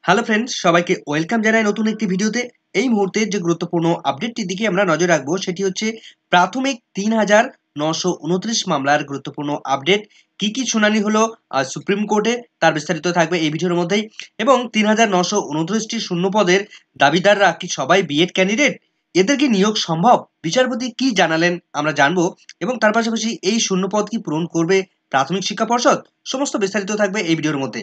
Hello friends, সবাইকে welcome জানাই নতুন একটি ভিডিওতে। এই মুহূর্তে যে গুরুত্বপূর্ণ আপডেটটির দিকে আমরা নজর রাখবো সেটি হচ্ছে প্রাথমিক ৩,৯২৯ মামলার গুরুত্বপূর্ণ আপডেট। কি শুনানি হলো সুপ্রিম কোর্টে, তার বিস্তারিত থাকবে এই ভিডিওর মধ্যেই। এবং ৩,৯২৯টি শূন্য পদের দাবিদাররা কি সবাই বিএড ক্যান্ডিডেট? এদের কি নিয়োগ সম্ভব? বিচারপতি কি জানালেন আমরা জানবো। এবং তার পাশাপাশি এই শূন্য পদ কি পূরণ করবে প্রাথমিক শিক্ষা পর্ষদ? সমস্ত বিস্তারিত থাকবে এই ভিডিওর মধ্যে।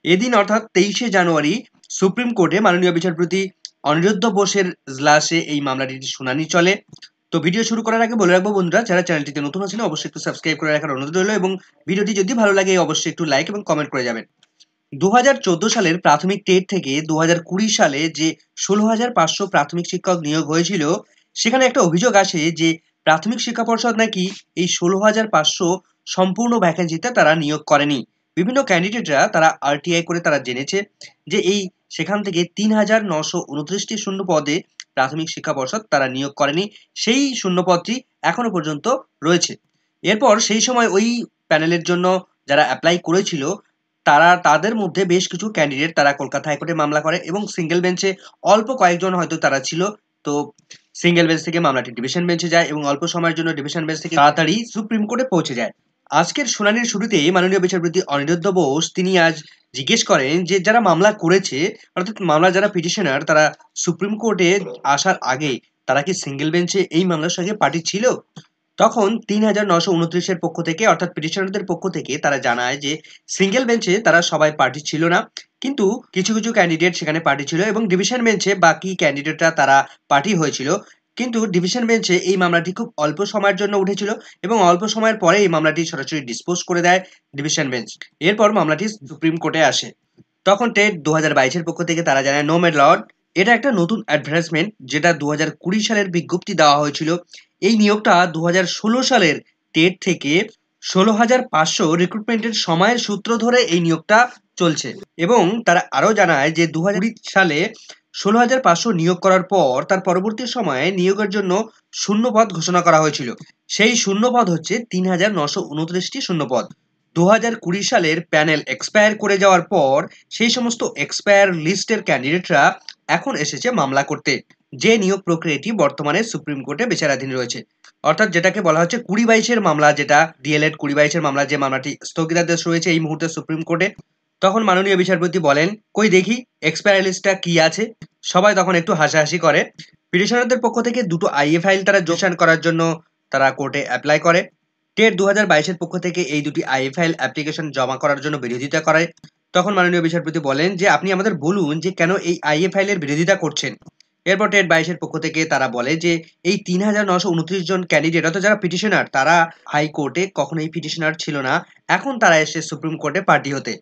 এদিন অর্থাৎ ২৩শে জানুয়ারি সুপ্রিম কোর্টে মাননীয় বিচারপতি অনিরুদ্ধ বোসের ইজলাসে এই মামলাটির শুনানি চলে। তো ভিডিও শুরু করার আগে বলে রাখবো বন্ধুরা, যারা চ্যানেলটিতে নতুন আছেন অবশ্যই একটু সাবস্ক্রাইব করে রাখার অনুরোধ রইল এবং ভিডিওটি যদি ভালো লাগে অবশ্যই একটু লাইক এবং কমেন্ট করে যাবেন। ২০১৪ সালের প্রাথমিক টেট থেকে ২০২০ সালে যে ১৬,৫০০ প্রাথমিক শিক্ষক নিয়োগ হয়েছিল, সেখানে একটা অভিযোগ আসে যে প্রাথমিক শিক্ষা পর্ষদ নাকি এই ১৬,৫০০ সম্পূর্ণ ভ্যাকেন্সিতে তারা নিয়োগ করেনি। বিভিন্ন ক্যান্ডিডেটরা তারা আরটিআই করে তারা জেনেছে যে সেখান থেকে ৩,৯২৯টি শূন্য পদে প্রাথমিক শিক্ষা পর্ষদ তারা নিয়োগ করেনি। সেই শূন্য পদটি এখনো পর্যন্ত রয়েছে। এরপর সেই সময় ওই প্যানেলের জন্য যারা অ্যাপ্লাই করেছিল তাদের মধ্যে বেশ কিছু ক্যান্ডিডেট তারা কলকাতা হাইকোর্টে মামলা করে এবং সিঙ্গেল বেঞ্চে অল্প কয়েকজন হয়তো তারা ছিল। তো সিঙ্গেল বেঞ্চ থেকে মামলাটি ডিভিশন বেঞ্চে যায় এবং অল্প সময়ের জন্য ডিভিশন বেঞ্চ থেকে তাড়াতাড়ি সুপ্রিম কোর্টে পৌঁছে যায়। আজকের শুনানির শুরুতে মাননীয় বিচারপতি অনিরুদ্ধ বোস তিনি আজ জিজ্ঞেস করেন যে যারা মামলা করেছে, অর্থাৎ মামলা যারা পিটিশনার, তারা সুপ্রিম কোর্টে আসার আগে তারা কি সিঙ্গেল বেঞ্চে এই মামলার সঙ্গে পার্টি ছিল? তখন ৩,৯২৯ এর পক্ষ থেকে অর্থাৎ পিটিশনারদের পক্ষ থেকে তারা জানায় যে সিঙ্গেল বেঞ্চে তারা সবাই পার্টি ছিল না, কিন্তু কিছু ক্যান্ডিডেট সেখানে পার্টি ছিল এবং ডিভিশন বেঞ্চে বাকি ক্যান্ডিডেটরা তারা পার্টি হয়েছিল। কিন্তু ডিভিশন বেঞ্চে এই মামলাটি খুব অল্প সময়ের জন্য উঠেছিল এবং অল্প সময়ের পরে এই মামলাটি সরাসরি ডিসপোজ করে দেয় ডিভিশন বেঞ্চ। এরপর মামলাটি সুপ্রিম কোর্টে আসে। তখন টেট ২০২২ এর পক্ষ থেকে তারা জানায় নো মে লর্ড, এটা একটা নতুন অ্যাডভার্টাইজমেন্ট যেটা ২০২০ সালের বিজ্ঞপ্তি দেওয়া হয়েছিল। এই নিয়োগটা ২০১৬ সালের টেট থেকে ১৬,৫০০ রিক্রুটমেন্টের সময়ের সূত্র ধরে এই নিয়োগটা চলছে। এবং তারা আরও জানায় যে ২০২০ সালে ১৬,৫০০ নিয়োগ করার পর তার পরবর্তী সময়ে নিয়োগের জন্য শূন্যপদ ঘোষণা করা হয়েছিল। সেই শূন্যপদ হচ্ছে ৩,৯২৯টি শূন্যপদ। ২০২০ সালের প্যানেল এক্সপায়ার করে যাওয়ার পর সেই সমস্ত এক্সপায়ার লিস্টের ক্যান্ডিডেটরা এখন এসেছে মামলা করতে। যে নিয়োগ প্রক্রিয়াটি বর্তমানে সুপ্রিম কোর্টে বিচারাধীন রয়েছে, অর্থাৎ যেটাকে বলা হচ্ছে ২০২২-এর মামলা, যেটা ডিএলএড ২০২২-এর মামলা, যে মামলাটি স্থগিতাদেশ রয়েছে এই মুহূর্তে সুপ্রিম কোর্টে। তখন মাননীয় বিচারপতি বলেন, কই দেখি এক্সপায়ার লিস্টটা কি আছে। সবাই তখন একটু হাসাহাসি করে। পিটিশনারদের পক্ষ থেকে দুটো আইএ ফাইল তারা জোশন করার জন্য তারা কোর্টে অ্যাপ্লাই করে। টেট ২০২২-এর পক্ষ থেকে এই দুটি আইএ ফাইল অ্যাপ্লিকেশন জমা করার জন্য বিরোধিতা করে। তখন মাননীয় বিচারপতি বলেন যে আপনি আমাদের বলুন যে কেন এই আইএ ফাইলের বিরোধিতা করছেন। এরপর টেট ২২-এর পক্ষ থেকে তারা বলে যে এই ৩,৯২৯ জন ক্যান্ডিডেট অর্থাৎ যারা পিটিশনার, তারা হাইকোর্টে কখনোই পিটিশনার ছিল না, এখন তারা এসে সুপ্রিম কোর্টে পার্টি হতে।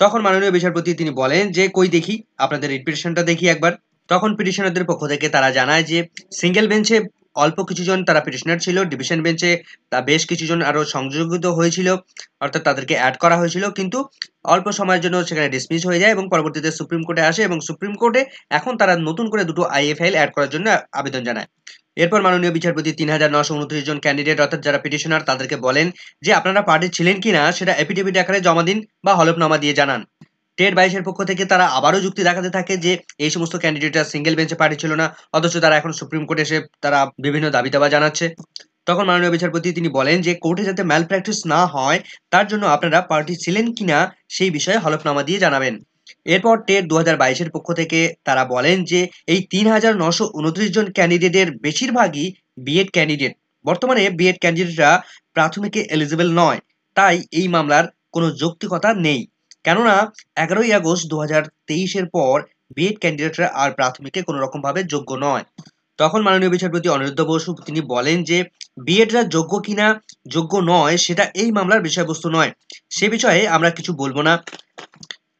তখন মাননীয় বিচারপতি তিনি বলেন যে কই দেখি আপনাদের রিট পিটিশনটা দেখি একবার। তখন পিটিশনারদের পক্ষ থেকে তারা জানায় যে সিঙ্গেল বেঞ্চে অল্প কিছুজন তারা পিটিশনার ছিল, ডিভিশন বেঞ্চে তা বেশ কিছুজন আরো সংযোজিত হয়েছিল, অর্থাৎ তাদেরকে অ্যাড করা হয়েছিল, কিন্তু অল্প সময়ের জন্য সেখানে ডিসমিস হয়ে যায় এবং পরবর্তীতে সুপ্রিম কোর্টে আসে এবং সুপ্রিম কোর্টে এখন তারা নতুন করে দুটো আইএ ফাইল অ্যাড করার জন্য আবেদন জানায়। এরপর মাননীয় বিচারপতি ৩,৯২৯ জন ক্যান্ডিডেট অর্থাৎ যারা পিটিশনার তাদেরকে বলেন যে আপনারা পার্টি ছিলেন কিনা সেটা এফিডেভিট আকারে জমা দিন বা হলফনামা দিয়ে জানান। টেট ২২-এর পক্ষ থেকে তারা আবারও যুক্তি দেখাতে থাকে যে এই সমস্ত ক্যান্ডিডেটরা সিঙ্গেল বেঞ্চে পার্টি ছিল না, অথচ তারা এখন সুপ্রিম কোর্টে এসে তারা বিভিন্ন দাবি দাবা জানাচ্ছে। তখন মাননীয় বিচারপতি তিনি বলেন যে কোর্টে যাতে ম্যাল প্র্যাকটিস না হয় তার জন্য আপনারা পার্টি ছিলেন কিনা সেই বিষয়ে হলফনামা দিয়ে জানাবেন। এরপর টেট ২০২২-এর পক্ষ থেকে তারা বলেন যে এই ৩,৯২৯ জন ক্যান্ডিডেটের বেশিরভাগই বিএড ক্যান্ডিডেট। বর্তমানে বিএড ক্যান্ডিডেটরা প্রাথমিকে এলিজিবল নয়, তাই এই মামলার কোনো যৌক্তিকতা নেই। কেননা ১১ই আগস্ট ২০২৩-এর পর বিএড ক্যান্ডিডেটরা আর প্রাথমিকে কোনো রকমভাবে যোগ্য নয়। তখন মাননীয় বিচারপতি অনিরুদ্ধ বসু তিনি বলেন যে বিএডরা যোগ্য কিনা যোগ্য নয় সেটা এই মামলার বিষয়বস্তু নয়, সে বিষয়ে আমরা কিছু বলবো না।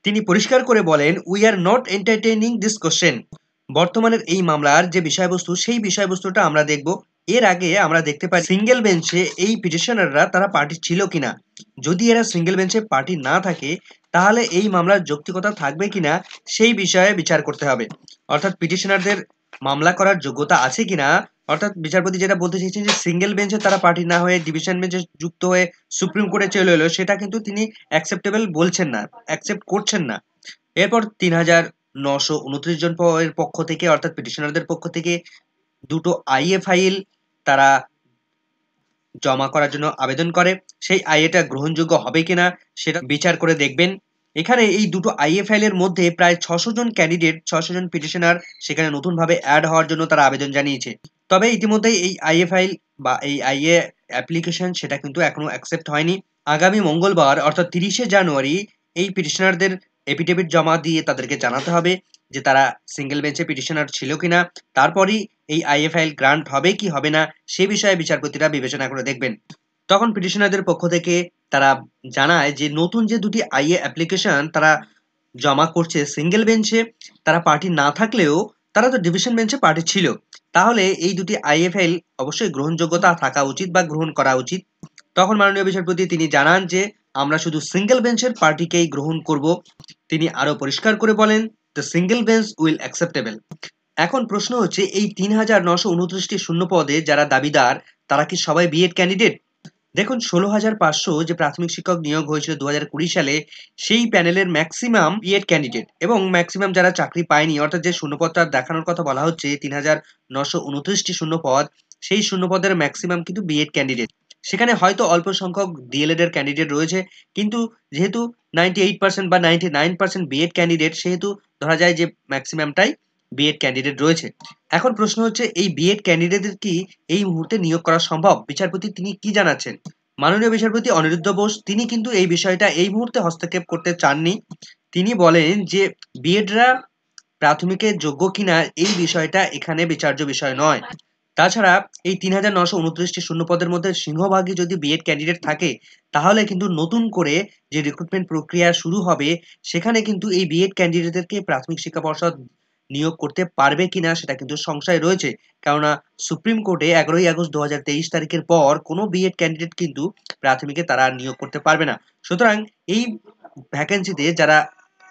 তিনি পরিষ্কার করে বলেন we are not entertaining this question. বর্তমানের এই মামলার যে বিষয়বস্তু সেই বিষয়বস্তুটা আমরা দেখব। এর আগে আমরা দেখতে পাই সিঙ্গেল বেঞ্চে এই পিটিশনাররা তারা পার্টি ছিল কিনা। যদি এরা সিঙ্গেল বেঞ্চে পার্টি না থাকে তাহলে এই মামলার যৌক্তিকতা থাকবে কিনা সেই বিষয়ে বিচার করতে হবে, অর্থাৎ পিটিশনারদের মামলা করার যোগ্যতা আছে কিনা। অর্থাৎ বিচারপতি যেটা বলতে চাইছেন যে সিঙ্গেল বেঞ্চে তারা পার্টি না হয়ে ডিভিশন বেঞ্চে যুক্ত হয়ে সুপ্রিম কোর্টে চলে এলো, সেটা কিন্তু তিনি অ্যাকসেপ্টেবল বলছেন না, অ্যাকসেপ্ট করছেন না। এরপর ৩,৯২৯ জন এর পক্ষ থেকে অর্থাৎ পিটিশনারদের পক্ষ থেকে দুটো আইএ ফাইল তারা জমা করার জন্য আবেদন করে। সেই আইএটা গ্রহণযোগ্য হবে কিনা সেটা বিচার করে দেখবেন। এখানে এই দুটো আইএ ফাইলের মধ্যে প্রায় ৬০০ জন ক্যান্ডিডেট, ৬০০ জন পিটিশনার সেখানে নতুনভাবে অ্যাড হওয়ার জন্য তারা আবেদন জানিয়েছে। তবে ইতিমধ্যেই এই আইএ ফাইল বা এই আইএ অ্যাপ্লিকেশন সেটা কিন্তু এখনো অ্যাকসেপ্ট হয়নি। আগামী মঙ্গলবার অর্থাৎ ৩০শে জানুয়ারি এই পিটিশনারদের এফিডেভিট জমা দিয়ে তাদেরকে জানাতে হবে যে তারা সিঙ্গেল বেঞ্চে পিটিশনার ছিল কিনা। তারপরই এই আইএ ফাইল গ্রান্ট হবে কি হবে না সে বিষয়ে বিচারপতিরা বিবেচনা করে দেখবেন। তখন পিটিশনারদের পক্ষ থেকে তারা জানায় যে নতুন যে দুটি আইএ অ্যাপ্লিকেশন তারা জমা করছে সিঙ্গেল বেঞ্চে, তারা পার্টি না থাকলেও তারা তো ডিভিশন বেঞ্চে পার্টি ছিল, তাহলে এই দুটি আইএ ফাইল অবশ্যই গ্রহণযোগ্যতা থাকা উচিত বা গ্রহণ করা উচিত। তখন মাননীয় বিচারপতি তিনি জানান যে আমরা শুধু সিঙ্গেল বেঞ্চের পার্টিকেই গ্রহণ করব। তিনি আরো পরিষ্কার করে বলেন the single bench will acceptable. এখন প্রশ্ন হচ্ছে এই ৩,৯২৯টি শূন্য পদে যারা দাবিদার তারা কি সবাই বিএড ক্যান্ডিডেট? দেখুন ১৬,৫০০ যে প্রাথমিক শিক্ষক নিয়োগ হয়েছিল ২০২০ সালে সেই প্যানেলের ম্যাক্সিমাম বিএড ক্যান্ডিডেট এবং ম্যাক্সিমাম যারা চাকরি পায়নি অর্থাৎ যে শূন্যপদটা দেখানোর কথা বলা হচ্ছে ৩,৯২৯টি শূন্যপদ, সেই শূন্যপদের ম্যাক্সিমাম কিন্তু বিএড ক্যান্ডিডেট। সেখানে হয়তো অল্প সংখ্যক ডিএলএড এর ক্যান্ডিডেট রয়েছে, কিন্তু যেহেতু 98% বা 99% বিএড ক্যান্ডিডেট সেহেতু ধরা যায় যে ম্যাক্সিমামটাই বিএড ক্যান্ডিডেট রয়েছে। এখন প্রশ্ন হচ্ছে এই বিএড ক্যান্ডিডেটদের কি এই মুহূর্তে নিয়োগ করা সম্ভব? বিচারপতি তিনি কি জানাচ্ছেন? মাননীয় বিচারপতি অনিরুদ্ধ বোস তিনি কিন্তু এই বিষয়টা এই মুহূর্তে হস্তক্ষেপ করতে চাননি। তিনি বলেন যে বিএডরা প্রাথমিকের যোগ্য কিনা এই বিষয়টা এখানে বিচার্য বিষয় নয়। তাছাড়া এই ৩,৯২৯টি শূন্যপদের মধ্যে সিংহভাগই যদি বিএড ক্যান্ডিডেট থাকে তাহলে কিন্তু নতুন করে যে রিক্রুটমেন্ট প্রক্রিয়া শুরু হবে সেখানে কিন্তু এই বিএড ক্যান্ডিডেটদেরকে প্রাথমিক শিক্ষা পর্ষদ নিয়োগ করতে পারবে কিনা সেটা কিন্তু সংশয় রয়েছে। কেননা সুপ্রিম কোর্টে ১১ই আগস্ট ২০২৩ তারিখের পর কোনো বিএড ক্যান্ডিডেট কিন্তু প্রাথমিকে তারা নিয়োগ করতে পারবে না। সুতরাং এই ভ্যাকেন্সিতে যারা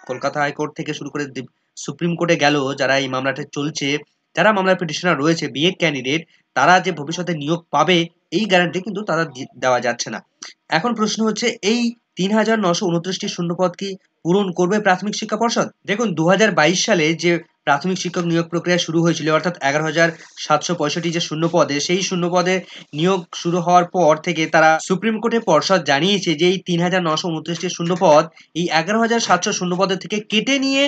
কলকাতা হাইকোর্ট থেকে শুরু করে সুপ্রিম কোর্টে গেল, যারা এই মামলাটা চলছে, যারা মামলার পিটিশনার রয়েছে বিএড ক্যান্ডিডেট, তারা যে ভবিষ্যতে নিয়োগ পাবে এই গ্যারান্টি কিন্তু তারা দেওয়া যাচ্ছে না। এখন প্রশ্ন হচ্ছে এই ৩,৯২৯টি শূন্যপদ কি পূরণ করবে প্রাথমিক শিক্ষা পর্ষদ? দেখুন ২০২২ সালে যে প্রাথমিক শিক্ষক নিয়োগ প্রক্রিয়া শুরু হয়েছিল অর্থাৎ ১১,৭৬৫ যে শূন্য পদে, সেই শূন্য পদে নিয়োগ শুরু হওয়ার পর থেকে তারা সুপ্রিম কোর্টে পর্ষদ জানিয়েছে যে এই ৩,৯২৯টি শূন্য পদ এই ১১,৭০০ শূন্য পদের থেকে কেটে নিয়ে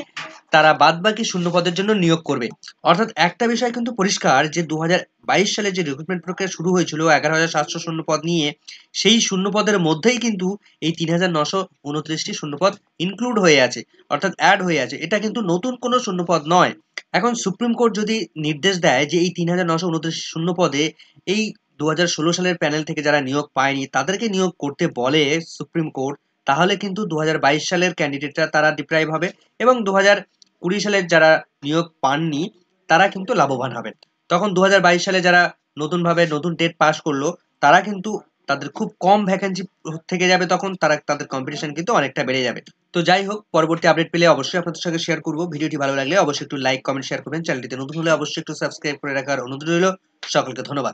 তারা বাদবাকি শূন্য পদের জন্য নিয়োগ করবে। অর্থাৎ একটা বিষয় কিন্তু পরিষ্কার যে ২০২২ সালে যে রিক্রুটমেন্ট প্রক্রিয়া শুরু হয়েছিল ১১,৭০০ শূন্য পদ নিয়ে, সেই শূন্য পদের মধ্যেই কিন্তু এই ৩,৯২৯টি শূন্য পদ ইনক্লুড হয়ে আছে, অর্থাৎ অ্যাড হয়ে আছে। এটা কিন্তু নতুন কোনো শূন্যপদ নয়। এখন সুপ্রিম কোর্ট যদি নির্দেশ দেয় যে এই ৩,৯২৯ শূন্য পদে এই ২০১৬ সালের প্যানেল থেকে যারা নিয়োগ পায়নি তাদেরকে নিয়োগ করতে বলে সুপ্রিম কোর্ট, তাহলে কিন্তু ২০২২ সালের ক্যান্ডিডেটরা তারা ডিপ্রাইভ হবে এবং ২০২০ সালের যারা নিয়োগ পাননি তারা কিন্তু লাভবান হবেন। তখন ২০২২ সালে যারা নতুনভাবে নতুন টেট পাস করলো তারা কিন্তু তাদের খুব কম ভ্যাকেন্সি থেকে যাবে, তখন তারা তাদের কম্পিটিশন কিন্তু অনেকটা বেড়ে যাবে। তো যাই হোক, পরবর্তী আপডেট পেলে অবশ্যই আপনাদের সঙ্গে শেয়ার করব। ভিডিওটি ভালো লাগলে অবশ্যই একটু লাইক, কমেন্ট, শেয়ার করবেন। চ্যানেলটিতে নতুন হলে অবশ্যই একটু সাবস্ক্রাইব করে রাখার অনুরোধ রইল। সকলকে ধন্যবাদ।